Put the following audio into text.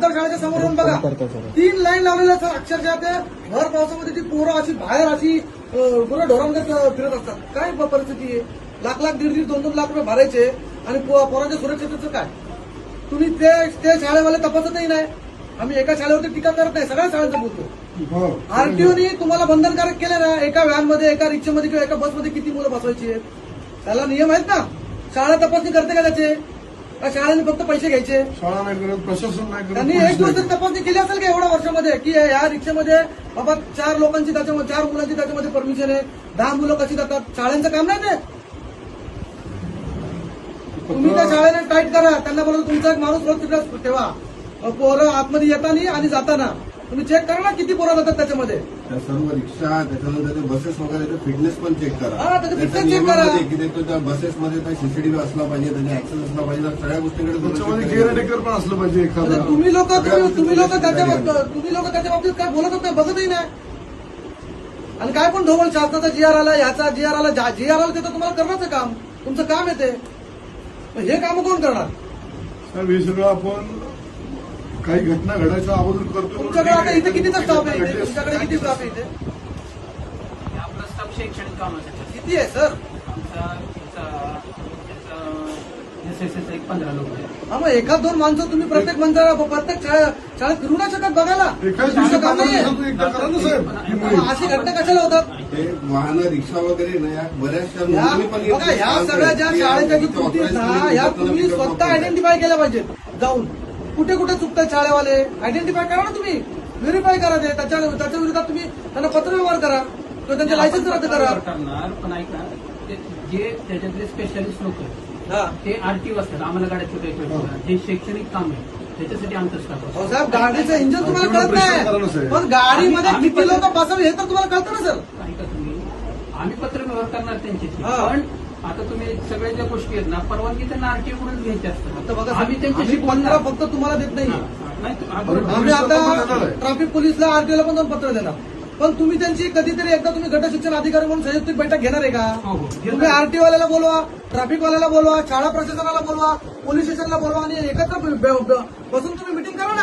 उत्तर शाळेच्या समोर येऊन बघा, 3 लाईन लावलेल्या सर. अक्षरशः ते भर पावसामध्ये ती पोरं अशी बाहेर अशी पूर्ण ढोरांमध्ये फिरत असतात. काय परिस्थिती आहे? लाख लाख, दीड दीड, 2-2 लाख रुपये भरायचे आणि पोरांच्या सुरक्षिततेचं काय? तुम्ही ते शाळेवाले तपासतही नाही. आम्ही एका शाळेवरती टीका करत नाही, सगळ्या शाळांचं बोलतो. आरटीओनी तुम्हाला बंधनकारक केलं ना, एका व्हॅनमध्ये, एका रिक्षामध्ये किंवा एका बसमध्ये किती मुलं बसवायची आहेत, त्याला नियम आहेत ना. शाळा तपासणी करते का त्याचे? का शाळेने फक्त पैसे घ्यायचे? शाळा नाही करत, प्रशासन नाही करत. त्यांनी एक दिवस तरी तपासणी केली असेल का एवढ्या वर्षामध्ये, की या रिक्षामध्ये बाबा 4 लोकांची त्याच्यामध्ये, 4 मुलांची त्याच्यामध्ये परमिशन आहे, 10 मुलं कशी जातात? शाळेचं काम नाही ते. तुम्ही त्या शाळेने टाईट करा, त्यांना बोला तुमचा एक माणूस रोज तिकडे ठेवा. पोरं आतमध्ये येताना आणि जाताना तुम्ही चेक करा ना किती पोरं जातात त्याच्यामध्ये. त्या सर्व रिक्षा, त्याच्यानंतर बसेस वगैरे फिटनेस पण चेक करा. हा, त्याचं fitness check करा. की त्या बसेसमध्ये सीसीटीव्ही असला पाहिजे, त्याचा ऍक्सेस असला पाहिजे, सगळ्या गोष्टींकडे त्याच्यामध्ये केअरटेकर पण असलं पाहिजे एखादा. तुम्ही लोक त्याच्या बाबतीत काय बोलतच नाही, बघतही नाही. आणि काय पण ढोबळ शासनाचा जीआर आला, ह्याचा जीआर आला, जीआर आला ते तर तुम्हाला करण्याचं काम, तुमचं काम येते. हे काम कोण करणार? साहेब, हे सगळं आपण काही घटना घडायच्या अगोदर करतो. तुमच्याकडे आता इथे कितीचा स्टाफ आहे? तुमच्याकडे किती स्टाफ आहे इथे? आपला स्टाफ शैक्षणिक कामासाठी किती आहे सर? एसएसएस 15 लोक आहेत. हा, मग 1-2 माणसं तुम्ही प्रत्येक शाळेत फिरू नाही शकत बघायला. एकाच तुमचं दिवशी काम नाहीये. एकदा करा ना साहेब. ही मुळे. मग अशी घटना कशाला होतात? ते वाहनं, रिक्षा वगैरे ना, या बऱ्याचशा बघा, ह्या सगळ्या ज्या शाळेच्या जी त्रुटी आहेत ना, ह्या तुम्ही स्वतः आयडेंटिफाय केल्या पाहिजेत. जाऊन कुठे कुठे चुकतात शाळेवाले, आयडेंटिफाय करा ना तुम्ही, व्हेरीफाय करा ते. त्याच्या विरोधात तुम्ही त्यांना पत्रव्यवहार करा किंवा त्यांचे लायसन्स रद्द करा. करणार पण ऐका, जे त्याच्यातले स्पेशालिस्ट लोक आहेत हा. ते आरटीओ असतात, आम्हाला गाड्या छोट्या हे शैक्षणिक काम आहे, त्याच्यासाठी आमचं स्टाफ असतो. अहो साहेब, गाडीचं इंजिन तुम्हाला कळत नाही, पण गाडीमध्ये किती लोक बसावे हे तर तुम्हाला कळतं ना सर. ऐका तुम्ही, आम्ही पत्रव्यवहार करणार त्यांच्याशी, हा. पण आता तुम्ही सगळ्या ज्या गोष्टी आहेत ना, परवानगी त्यांना आरटीओ कडून घ्यायची आता असतात. बघा, आम्ही त्यांच्याशी आम्ही 15 फक्त तुम्हाला देत नाही. आम्ही आता ट्रॅफिक पोलीसला, आरटीओला पण 2 पत्र देणार. पण तुम्ही त्यांची कधीतरी एकदा तुम्ही गट शिक्षण अधिकारी म्हणून संयुक्त बैठक घेणार आहे का? तुम्ही आरटीओ वाल्याला बोलवा, ट्रॅफिकवाल्याला बोलवा, शाळा प्रशासनाला बोलवा, पोलीस स्टेशनला बोलवा आणि एकत्र बसून तुम्ही मिटिंग करा ना.